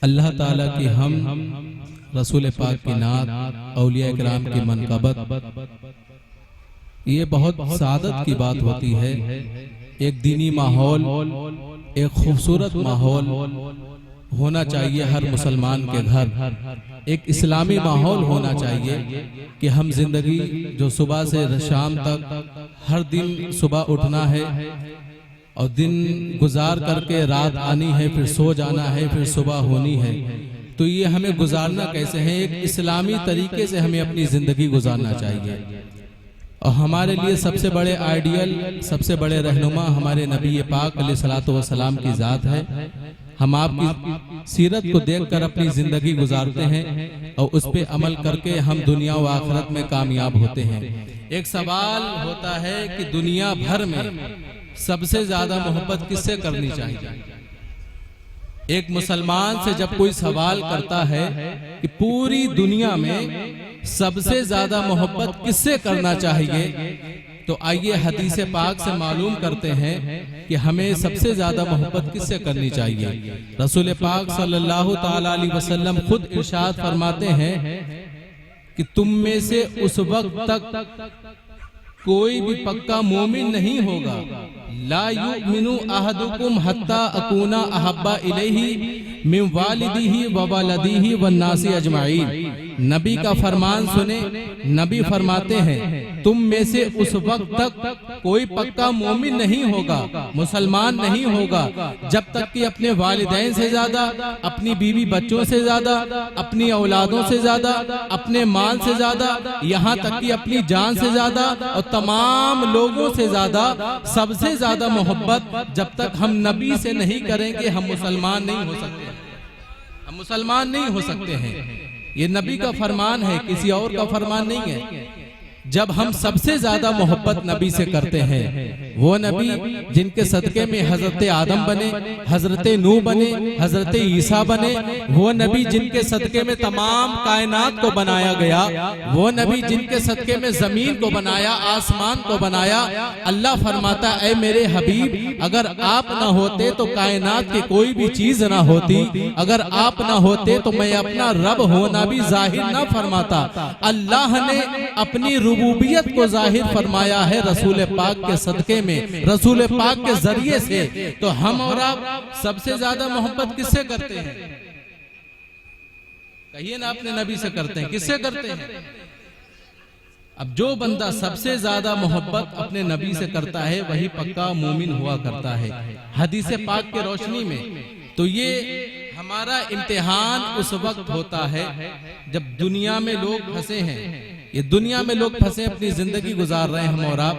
اللہ تعالیٰ کی ہم رسول پاک کی نعت، اولیاء کرام کی منقبت، یہ بہت سعادت کی بات ہوتی ہے۔ ایک دینی ماحول، ایک خوبصورت ماحول ہونا چاہیے ہر مسلمان کے گھر، ایک اسلامی ماحول ہونا چاہیے کہ ہم زندگی جو صبح سے شام تک ہر دن صبح اٹھنا ہے اور دن گزار کر کے رات آنی ہے، پھر سو جانا ہے، پھر صبح ہونی ہے، تو یہ ہمیں گزارنا کیسے ہے؟ ایک اسلامی طریقے سے ہمیں اپنی زندگی گزارنا چاہیے۔ اور ہمارے لیے سب سے بڑے آئیڈیل، سب سے بڑے رہنما ہمارے نبی پاک علیہ الصلوۃ والسلام کی ذات ہے۔ ہم آپ کی سیرت کو دیکھ کر اپنی زندگی گزارتے ہیں اور اس پہ عمل کر کے ہم دنیا و آخرت میں کامیاب ہوتے ہیں۔ ایک سوال ہوتا ہے کہ دنیا بھر میں سب سے زیادہ محبت کس سے کرنی چاہیے؟ ایک مسلمان سے جب کوئی سوال کرتا ہے کہ پوری دنیا میں سب سے زیادہ محبت کس سے کرنا چاہیے، تو آئیے حدیث پاک سے معلوم کرتے ہیں کہ ہمیں سب سے زیادہ محبت کس سے کرنی چاہیے۔ رسول پاک صلی اللہ تعالی علیہ وسلم خود ارشاد فرماتے ہیں کہ تم میں سے اس وقت تک کوئی بھی پکا مومن نہیں ہوگا، لا یؤمن احدکم حتی اکون احب الیہ من والدہ وولدہ والناس اجمعین۔ نبی کا فرمان سنے، نبی فرماتے ہیں تم میں سے اس وقت تک کوئی پکا مومن نہیں ہوگا، مسلمان نہیں ہوگا، جب تک کہ اپنے والدین سے زیادہ، اپنی بیوی بچوں سے زیادہ، اپنی اولادوں سے زیادہ، اپنے مال سے زیادہ، یہاں تک کہ اپنی جان سے زیادہ اور تمام لوگوں سے زیادہ، سب سے زیادہ محبت جب تک ہم نبی سے نہیں کریں گے ہم مسلمان نہیں ہو سکتے، ہم مسلمان نہیں ہو سکتے ہیں۔ یہ نبی کا فرمان ہے، کسی اور کا فرمان نہیں ہے۔ جب ہم سب سے زیادہ محبت نبی سے کرتے ہیں، وہ نبی جن کے صدقے میں حضرت آدم بنے، حضرت نوح بنے، حضرت عیسیٰ بنے، وہ نبی جن کے صدقے میں تمام کائنات کو بنایا گیا، وہ نبی جن کے صدقے میں زمین کو بنایا، آسمان کو بنایا۔ اللہ فرماتا اے میرے حبیب، اگر آپ نہ ہوتے تو کائنات کی کوئی بھی چیز نہ ہوتی، اگر آپ نہ ہوتے تو میں اپنا رب ہونا بھی ظاہر نہ فرماتا۔ اللہ نے اپنی ربوبیت کو ظاہر فرمایا ہے رسول پاک کے صدقے میں، رسول پاک کے ذریعے سے۔ تو ہم اور آپ سب سے زیادہ محبت کس سے کرتے ہیں؟ کہیے نا، اپنے نبی سے کرتے ہیں۔ کس سے کرتے ہیں؟ اب جو بندہ سب سے زیادہ محبت اپنے نبی سے کرتا ہے وہی پکا مومن ہوا کرتا ہے حدیث پاک کی روشنی میں۔ تو یہ ہمارا امتحان اس وقت ہوتا ہے جب دنیا میں لوگ پھنسے ہیں، یہ دنیا میں لوگ پھنسے اپنی زندگی گزار رہے ہیں، ہم اور آپ،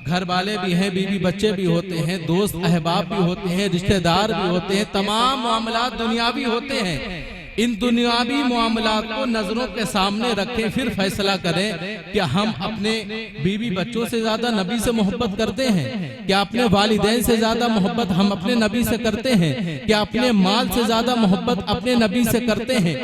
گھر والے بھی ہیں، بیوی بچے بھی ہوتے ہیں، دوست احباب بھی ہوتے ہیں، رشتہ دار بھی ہوتے ہیں، تمام معاملات دنیاوی ہوتے ہیں۔ ان دنیاوی معاملات کو نظروں کے سامنے رکھیں، پھر فیصلہ کریں کہ ہم اپنے بیوی بچوں سے زیادہ نبی سے محبت کرتے ہیں، کیا اپنے والدین سے زیادہ محبت ہم اپنے نبی سے کرتے ہیں، کیا اپنے مال سے زیادہ محبت اپنے نبی سے کرتے ہیں۔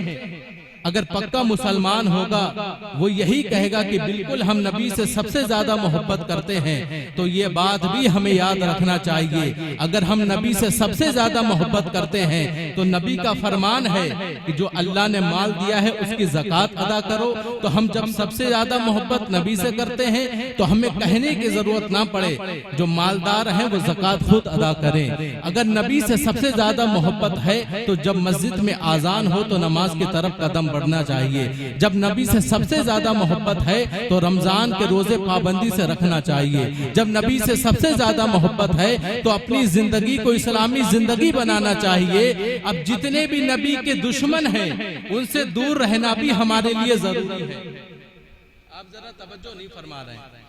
اگر پکا مسلمان ہوگا وہ یہی کہے گا کہ بالکل ہم نبی سے سب سے زیادہ محبت کرتے ہیں۔ تو یہ بات بھی ہمیں یاد رکھنا چاہیے، اگر ہم نبی سے سب سے زیادہ محبت کرتے ہیں تو نبی کا فرمان ہے کہ جو اللہ نے مال دیا ہے اس کی زکوٰۃ ادا کرو۔ تو ہم جب سب سے زیادہ محبت نبی سے کرتے ہیں تو ہمیں کہنے کی ضرورت نہ پڑے، جو مالدار ہیں وہ زکوٰۃ خود ادا کریں۔ اگر نبی سے سب سے زیادہ محبت ہے تو جب مسجد میں اذان ہو تو نماز کی طرف قدم بڑھنا چاہیے۔ جب نبی سے سب سے زیادہ محبت ہے تو رمضان کے روزے پابندی سے رکھنا چاہیے۔ جب نبی سے سب سے زیادہ محبت ہے تو اپنی زندگی کو اسلامی زندگی بنانا چاہیے۔ اب جتنے بھی نبی کے دشمن ہیں ان سے دور رہنا بھی ہمارے لیے ضروری ہے۔ آپ ذرا توجہ نہیں فرما رہے ہیں،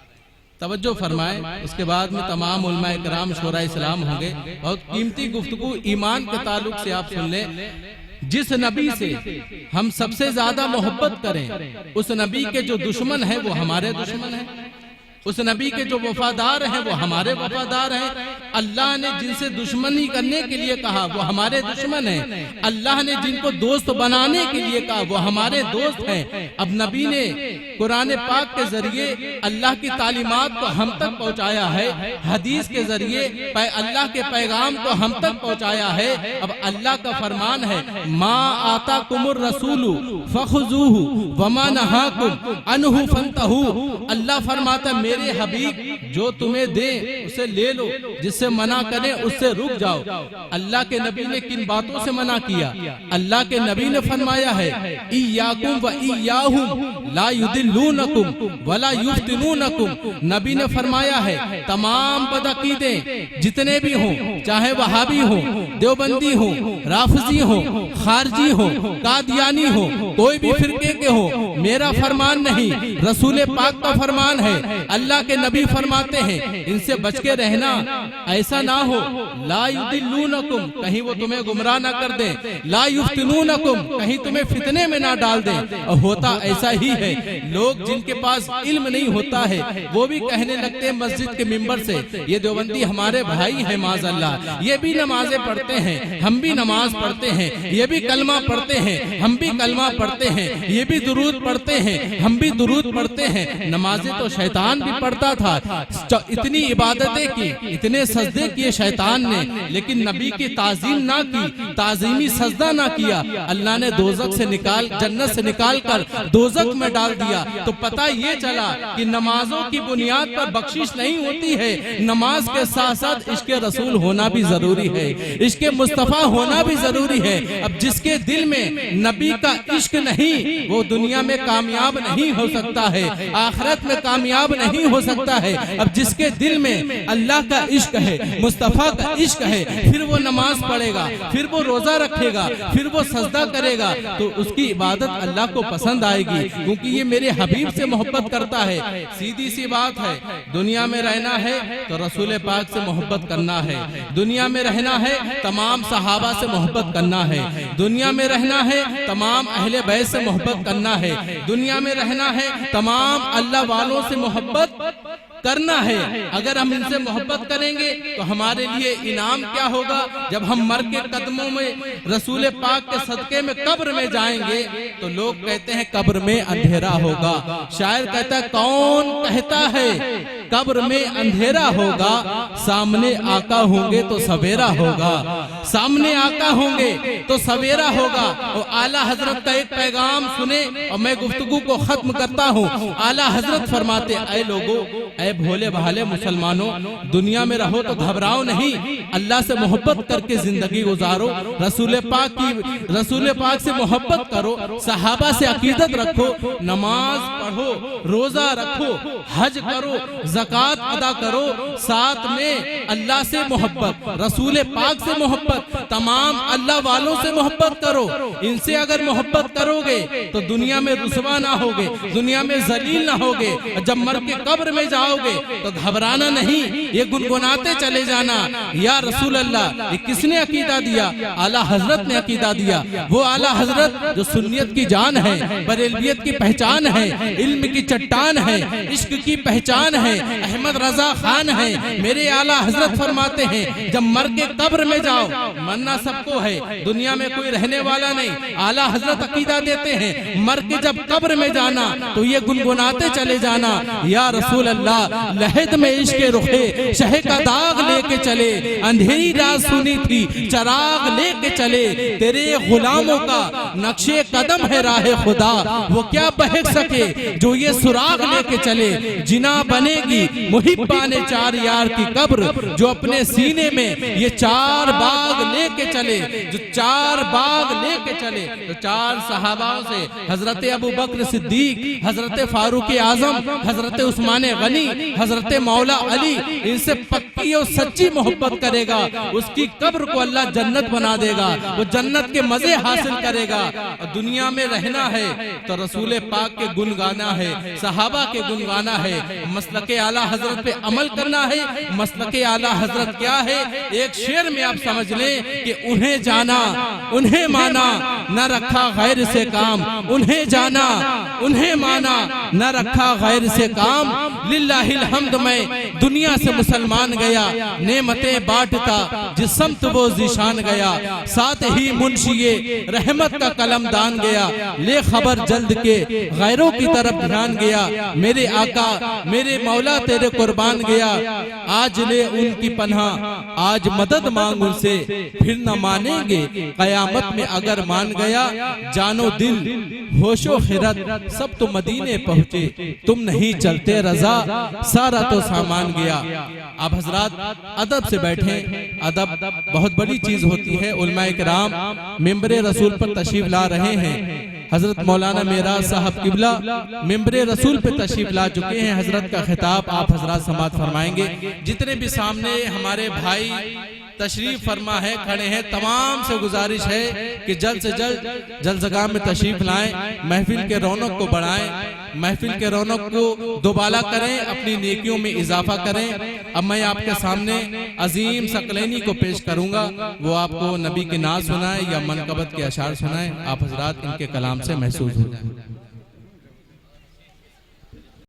توجہ فرمائیں۔ اس کے بعد میں تمام علماء کرام شورا اسلام ہوں گے، بہت قیمتی گفتگو ایمان کے تعلق سے آپ سن لیں۔ جس نبی سے ہم سب سے زیادہ محبت کریں اس نبی کے جو دشمن ہیں وہ ہمارے دشمن ہیں۔ اس نبی کے جو وفادار ہیں وہ ہمارے وفادار ہیں، اللہ نے جن سے دشمنی کرنے کے لیے کہا وہ ہمارے دشمن ہیں، اللہ نے جن کو دوست بنانے کے لیے کہا وہ ہمارے دوست ہیں۔ اب نبی نے قرآن پاک کے ذریعے اللہ کی تعلیمات کو ہم تک پہنچایا ہے، حدیث کے ذریعے اللہ کے پیغام کو ہم تک پہنچایا ہے۔ اب اللہ کا فرمان ہے ما آتاکم الرسول فخذوہ وما نہاکم عنہ فانتہوا۔ اللہ فرماتا ہے میرے حبیب جو تمہیں دے اسے لے لو، جس سے منع کرے اس سے رک جاؤ۔ اللہ کے نبی نے کن باتوں سے منع کیا؟ اللہ کے نبی نے فرمایا ہے ایاکم و ایاہم لا یضلونکم ولا یفتنونکم۔ نبی نے فرمایا ہے تمام بدعقیدے جتنے بھی ہوں، چاہے وہابی ہوں، دیوبندی ہوں، رافضی ہوں، خارجی ہوں، قادیانی ہوں، کوئی بھی فرقے کے ہوں، میرا فرمان نہیں، رسول پاک کا فرمان ہے۔ اللہ کے نبی فرماتے ہیں ان سے بچ کے رہنا، ایسا نہ ہو لا یضلونکم، کہیں وہ تمہیں گمراہ نہ کر دیں، لا یفتنونکم، کہیں تمہیں فتنے میں نہ ڈال دیں۔ اور ہوتا ایسا ہی ہے، لوگ جن کے پاس علم نہیں ہوتا ہے وہ بھی کہنے لگتے ہیں مسجد کے ممبر سے یہ دیوبندی ہمارے بھائی ہیں، معاذ اللہ یہ بھی نمازیں پڑھتے ہیں، ہم بھی نماز پڑھتے ہیں، یہ بھی کلمہ پڑھتے ہیں، ہم بھی کلمہ پڑھتے ہیں، یہ بھی درود پڑھتے ہیں، ہم بھی درود پڑھتے ہیں۔ نمازیں تو شیطان بھی پڑھتا تھا، اتنی عبادتیں کی، اتنے سجدے کیے شیطان نے، لیکن نبی کی تعظیم نہ کی، تعظیمی سجدہ نہ کیا، اللہ نے دوزخ سے نکال، جنت سے نکال کر دوزخ میں ڈال دیا۔ تو پتہ یہ چلا کہ نمازوں کی بنیاد پر بخشش نہیں ہوتی ہے، نماز کے ساتھ ساتھ عشق رسول ہونا بھی ضروری ہے، عشق مصطفیٰ ہونا بھی ضروری ہے۔ اب جس کے دل میں نبی کا عشق نہیں وہ دنیا میں کامیاب نہیں ہو سکتا ہے، آخرت میں کامیاب نہیں ہو سکتا ہے۔ اب جس کے دل میں اللہ کا عشق ہے، مصطفیٰ کا عشق ہے، پھر وہ نماز پڑھے گا، پھر وہ روزہ رکھے گا، پھر وہ سجدہ کرے گا، تو اس کی عبادت اللہ کو پسند آئے گی، کیونکہ یہ میرے حبیب سے محبت کرتا ہے۔ سیدھی سی بات ہے، دنیا میں رہنا ہے تو رسول پاک سے محبت کرنا ہے، دنیا میں رہنا ہے تمام صحابہ سے محبت کرنا ہے، دنیا میں رہنا ہے تمام اہل بیت سے محبت کرنا ہے، دنیا میں رہنا ہے تمام اللہ والوں سے محبت کرنا ہے۔ اگر ہم ان سے محبت کریں گے تو ہمارے لیے انعام کیا ہوگا؟ جب ہم مر کے قدموں میں رسول پاک کے صدقے میں قبر میں جائیں گے تو لوگ کہتے ہیں قبر میں اندھیرا ہوگا، شاعر کہتا ہے کون کہتا ہے قبر میں اندھیرا ہوگا، سامنے آقا ہوں گے تو سویرا ہوگا، سامنے آقا ہوں گے تو سویرا ہوگا۔ اور اعلیٰ حضرت کا ایک پیغام سنے اور میں گفتگو کو ختم کرتا ہوں۔ اعلیٰ حضرت فرماتے اے لوگو، اے بھولے بھالے مسلمانوں، دنیا میں رہو تو گھبراؤ نہیں، اللہ سے محبت کر کے زندگی گزارو، رسول پاک سے محبت کرو، صحابہ سے عقیدت رکھو، نماز پڑھو، روزہ رکھو، حج کرو، زکوٰۃ ادا کرو، ساتھ میں اللہ سے محبت، رسول پاک سے محبت، تمام اللہ والوں سے محبت کرو۔ ان سے اگر محبت کرو گے تو دنیا میں رسوا نہ ہوگے، دنیا میں ذلیل نہ ہوگے، جب مر کے قبر میں جاؤ گے تو گھبرانا نہیں، یہ گنگناتے چلے جانا یا رسول اللہ۔ یہ کس نے عقیدہ دیا؟ اعلیٰ حضرت نے عقیدہ دیا، وہ اعلیٰ حضرت جو سنیت کی جان ہے، بریلویت کی پہچان ہے، علم کی چٹان ہے، عشق کی پہچان ہے، احمد رضا خان ہے۔ میرے اعلیٰ حضرت فرماتے ہیں جب مر کے قبر میں جاؤ، مرنا سب کو ہے، دنیا میں کوئی رہنے والا نہیں، اعلیٰ حضرت عقیدہ دیتے ہیں مر کے جب قبر میں جانا تو یہ گنگناتے چلے جانا یا رسول اللہ، لحد میں عشق رخے شہ کا داغ لے کے چلے، اندھیری رات سنی تھی چراغ لے کے چلے، تیرے غلاموں کا نقش قدم ہے راہ خدا، وہ کیا بہک سکے جو یہ سراغ لے کے چلے، جنا بنے گی محبان چار یار کی قبر، جو اپنے سینے میں یہ چار باغ لے کے چلے، جو چار باغ لے کے چلے۔ تو چار صحابہ سے حضرت ابو بکر صدیق، حضرت فاروق اعظم، حضرت عثمان غنی، حضرت مولا علی، ان سے پکی اور سچی محبت کرے گا، اس کی قبر کو اللہ جنت بنا دے گا، وہ جنت کے مزے حاصل کرے گا۔ دنیا میں رہنا ہے تو رسول پاک کے گن گانا ہے، صحابہ کے گن گانا ہے، مسلک اعلیٰ حضرت پہ عمل کرنا ہے۔ مسلک اعلیٰ حضرت کیا ہے؟ ایک شعر میں آپ سمجھ لیں کہ انہیں جانا انہیں مانا نہ رکھا غیر سے کام، انہیں جانا انہیں مانا نہ رکھا غیر سے کام، للہ الحمد میں دنیا سے مسلمان گیا، نعمتیں بانٹتا جس سمت وہ ذیشان گیا، ساتھ ہی منشی رحمت کا قلم دان گیا، لے خبر جلد کے غیروں کی طرف دھیان گیا، میرے آقا میرے مولا تیرے قربان گیا، آج لے ان کی پناہ آج مدد مانگ ان سے، پھر نہ مانیں گے قیامت میں اگر مان گیا، جانو دل ہوش و خرد سب تو مدینے پہنچے، تم نہیں چلتے رضا سارا تو سامان گیا۔ اب حضرات ادب سے بیٹھیں، ادب بہت بڑی چیز ہوتی ہے۔ علماء کرام ممبر رسول پر تشریف لا رہے ہیں، حضرت مولانا معراج صاحب قبلہ ممبر رسول پہ تشریف لا چکے ہیں، حضرت کا خطاب آپ حضرات سماعت فرمائیں گے۔ جتنے بھی سامنے ہمارے بھائی تشریف فرما ہے کھڑے ہیں، تمام سے گزارش ہے کہ جلد سے جلد جلسگاہ میں تشریف لائیں، محفل کے رونق کو بڑھائیں، محفل کے رونق کو دوبالا کریں، اپنی نیکیوں میں اضافہ کریں۔ اب میں آپ کے سامنے عظیم ثقلینی کو پیش کروں گا، وہ آپ کو نبی کے نعت سنائیں یا منقبت کے اشعار سنائیں، آپ حضرات ان کے کلام سے محسوس ہو جائیں۔